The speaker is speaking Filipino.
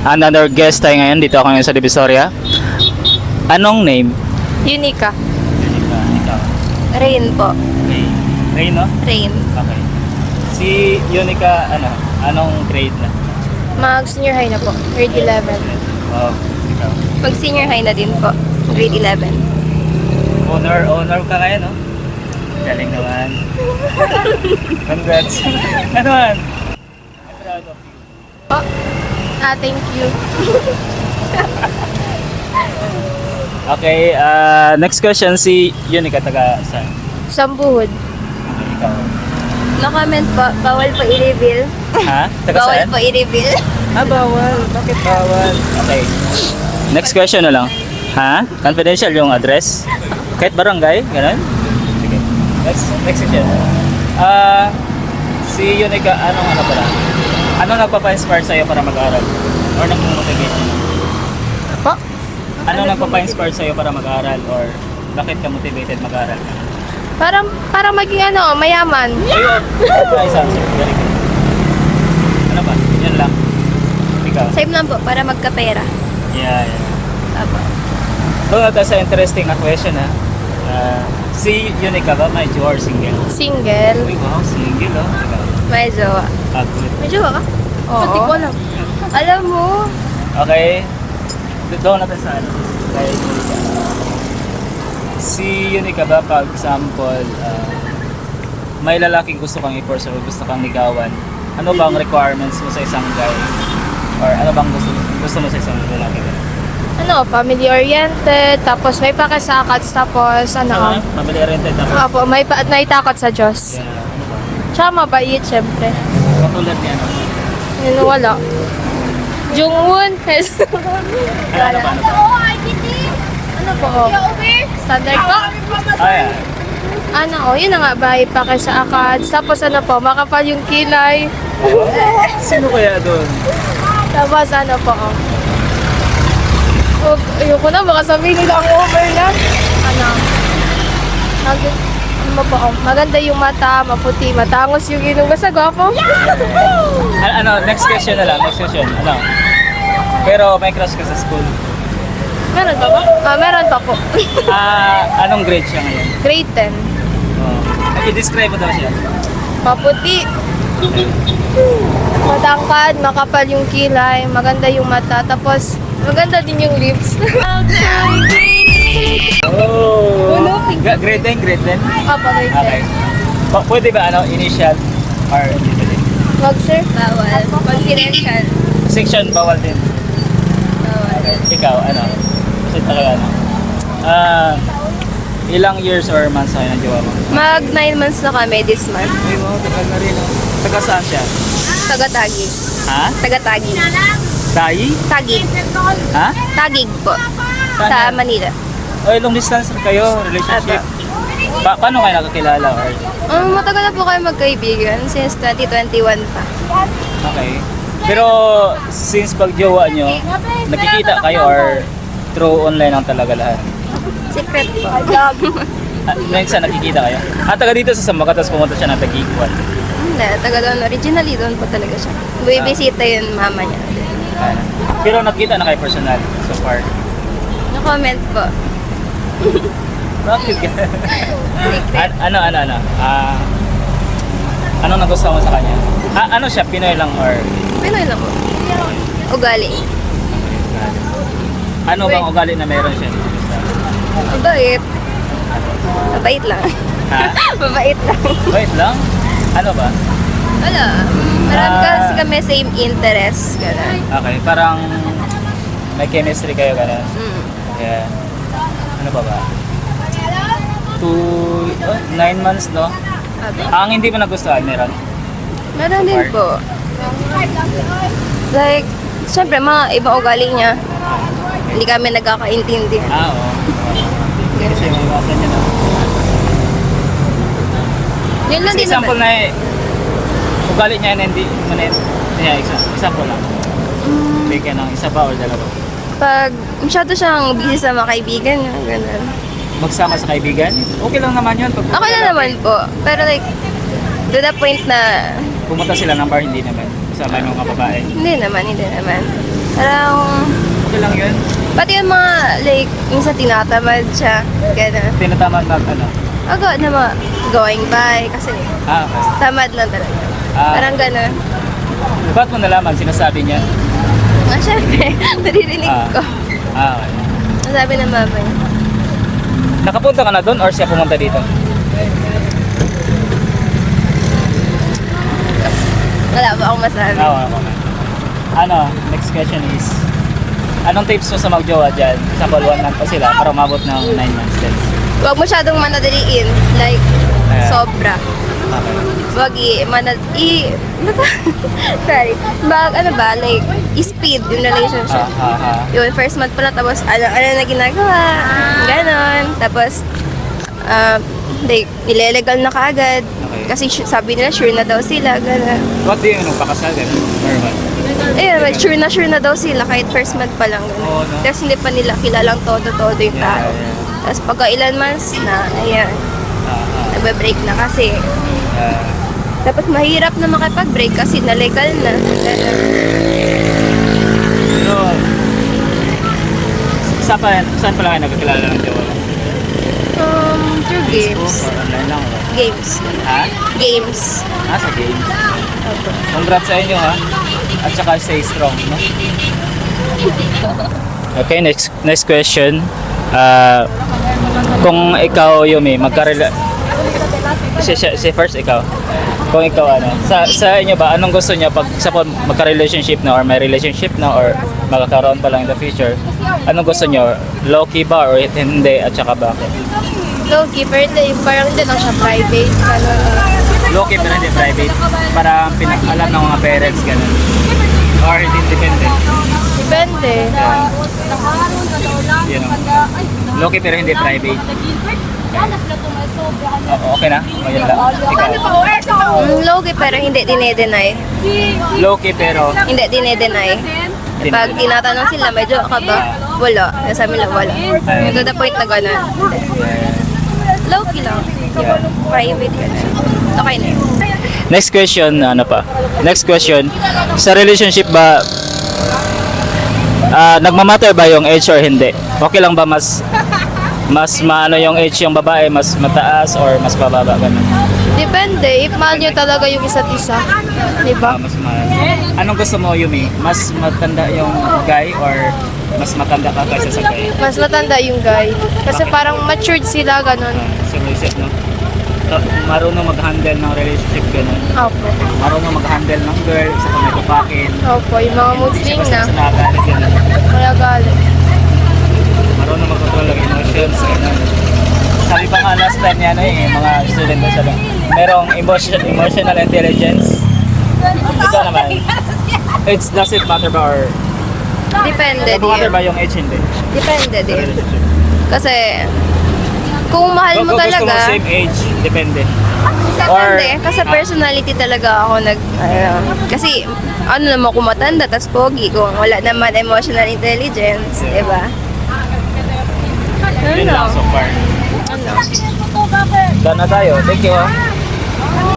Another guest tayo ngayon. Dito ako ngayon sa Divisoria. Anong name? Unica. Ikaw. Rain po. Ray. Ray, no? Rain. Okay. Si Unica, anong grade na? Mag senior high na po. Grade 11. Oh, ikaw. Mag senior high na din po. Grade 11. Honor ka ngayon, no? Galing naman. Congrats. Ano man? I'm proud of you. Po. Thank you. Okay, next question si Unica, taga saan? Sambuhod. Okay, ikaw. No comment po. Bawal po i-reveal. Ha? Taga Bawal saan? po i-reveal. Bawal. Bakit bawal? Okay. Next question na lang. Ha? Confidential yung address? Kahit barangay? Ganun? Sige. Next question. Si Unica, ano pala? Ano nagpapa-inspire sa'yo para mag-aral? Or nag-motivate? Po? Ano nagpapa-inspire sa'yo para mag-aral? Or bakit ka motivated mag-aral? Para maging mayaman. Ayun! Nice answer. Very good. Ano ba? Yan lang. Ikaw? Same lang po. Para magkapera. Yeah. Apo. Doon natin sa interesting na question ha. Si Unica ba? May jowa or single? Single. Uy, wow, single oh. Ikaw? May jowa. Good. May jowa ka? Oo. Hindi ko alam. Alam mo. Okay. Doon natin sa kay Unica. Si Unica ba, pag example, may lalaking gusto kang i-pursue or gusto kang ligawan, ano bang requirements mo sa isang guy? Or ano bang gusto mo sa isang lalaki? Family-oriented, tapos may pakisakats, tapos Family-oriented na ba? Apo, may naitakot sa Diyos. Yeah, ano ba? Tsaka mabait, syempre. Katulad niya, ano? Yun, wala. Jungwon. Ano ba? Ano po? Standard po? Ay, Yun na nga, may pakisakats, tapos makapal yung kilay. sino kaya doon? Tapos ayoko na, baka sabihin nila ang over na. Maganda yung mata, maputi, matangos yung ilong. Basta gwapo. Next question na lang. Next question. Pero may crush ka sa school. Meron pa ba? Meron pa po. Anong grade siya ngayon? Grade 10. I-describe mo daw siya. Maputi. Matangkad, makapal yung kilay, maganda yung mata, tapos maganda din yung lips. Oh! Grade 10? Grade 10? Apa, grade 10. Okay. Pwede ba initial or Wag sir? Bawal. Confidential. section bawal din? Bawal. Okay. Ikaw, Kasi talaga ilang years or months kayo ng jowa mo? Mag 9 months na kami this month. Ay, wow, tagal na rin. Taga saan siya? Taga-Tagig. Ha? Taga-Tagig. Tayi? Tagig. Ha? Tagig po. Saan Sa yan? Manila. Oy, long distance kayo, relationship. Paano kayo nakakilala? Or? Matagal na po kayo magkaibigan since 2021 pa. Okay. Pero since pag-jowa nyo, nakikita kayo or through online lang talaga lahat? Secret po. Next nakikita kayo? Taga dito sa Sambaca, tapos pumunta siya ng Taguiguan. Hindi, taga doon. Originally doon po talaga siya. Bibisita yung mama niya. Pero nakita na kayo personal so far? No-comment po. Bakit ka? Ano nagustuhan mo sa kanya? Ano siya? Pinoy lang or? Pinoy lang po. Ugali. Ano bang ugali na meron siya? Mabait. Mabait lang. Ha? Mabait lang. Wait lang? Ano ba? Wala. Marami kasi kami same interest. Ganun. Okay, parang may chemistry kayo gano'n. Yeah. Ano ba? 9 months, no? Ang hindi mo nagustuhan, meron? Meron din po. Like, syempre, mga iba ugali niya. Hindi kami nagkakaintindihan. Oo. Kasi may iwasan niya na. Yun lang Kasi din example naman. na ugali niya na hindi manit. Example lang. Bigyan ng isa ba or dalawa? Pag masyado siyang busy sa mga kaibigan niya, ganun. Magsama sa kaibigan? Okay lang naman yun. Pag Okay lang naman po. Pero like, to the point na pumunta sila ng bar, hindi naman. Kasama yung mga babae. hindi naman. Parang, Okay lang yun. pati yung mga, like, minsan tinatamad siya. Gano'n. Tinatamad mag ano. Ako na mga going by kasi Ah, okay. tamad lang talaga. Ah, Parang gano'n. ba't mo nalaman? Sinasabi niya? Ah, syempre, naririnig Ah. ko. Ah, okay. Ang sabi ng mama niya. Nakapunta ka na doon or siya pumunta dito? Wala ba akong masabi? Ah, okay. Ano, next question is, anong tips mo sa magjowa dyan? Example, 1 month pa sila para umabot ng 9 months din. Huwag masyadong manadaliin. Like, Ayan. sobra. Okay. Huwag sorry. Ano ba? Like, i-speed yung relationship. Yun, first month pa lang, tapos ano na ginagawa. Ganon. Tapos, like, nilelegal na kaagad. Okay. Kasi sabi nila, sure na daw sila. Ganon. What do you know, pakasal din? Or what? Ayun, like, sure na daw sila kahit first month pa lang. Ganon. Oo, no? Tapos hindi pa nila kilalang todo-todo yung Yeah, tao. yeah. Tapos pagka ilan months na, ayan, nagbe-break na kasi. Tapos mahirap na makipag-break kasi na-legal na. Ganon. Pero, saan pa lang kayo nagkakilala ng jowa? Through Facebook games. or online lang? Or? Games. Ha? Games. Sa games. Congrats sa inyo ha. At saka stay strong, no? Okay, next question. Kung ikaw, Yumi, si first ikaw. Kung ikaw sa inyo ba, anong gusto niya pag sa magka-relationship na or may relationship na or magkakaroon pa lang in the future? Anong gusto niyo? Low-key ba or hindi at saka bakit? Low-key, pero parang hindi lang siya private. Ano, Low-key pero hindi private. Para alam ng mga parents, ganun. Or hindi depende. depende. Yun know. Low-key pero hindi private. Okay na? Ngayon lang. Ikaw. Low-key pero hindi dinedenay. Low-key pero Hindi dinedenay. Pag tinatanong sila, medyo ka ba? Wala. Nasabi nila wala. Yung to the point na gano'n. Low-key lang. Private gano'n. Okay na yun. Next question, Next question. Sa relationship ba, nagmamatter ba yung age or hindi? Okay lang ba mas maano yung age yung babae, mas mataas or mas bababa ganun? Depende. If mahal nyo talaga yung isa't isa. Di ba? Mas anong gusto mo, Yumi? Mas matanda yung guy or mas matanda ka kaysa sa guy? Mas matanda yung guy. Kasi parang matured sila, ganun. Sa relationship, no? Marunong mag-handle ng relationship ganun. Opo. Marunong mag-handle ng girl, isa pa may tupakin. Opo, yung mga mood Hindi siya swing na. basta nagalit ganun. Kaya galit. Marunong mag-control ng emotions, ganun. Sabi pa nga last time niya, mga student na sabi, merong emotional intelligence. Ito naman, does it matter ba or Depende matter din. ba yung age hindi? Depende Sa din. relationship? Kasi, kung mahal mo Kung gusto mo talaga, same age, depende. depende. Kasi personality talaga ako kasi, ano naman kung matanda, tas pogi, kung wala naman emotional intelligence, Yeah. di ba? Yun lang so far. Ano? Done na tayo. Thank you.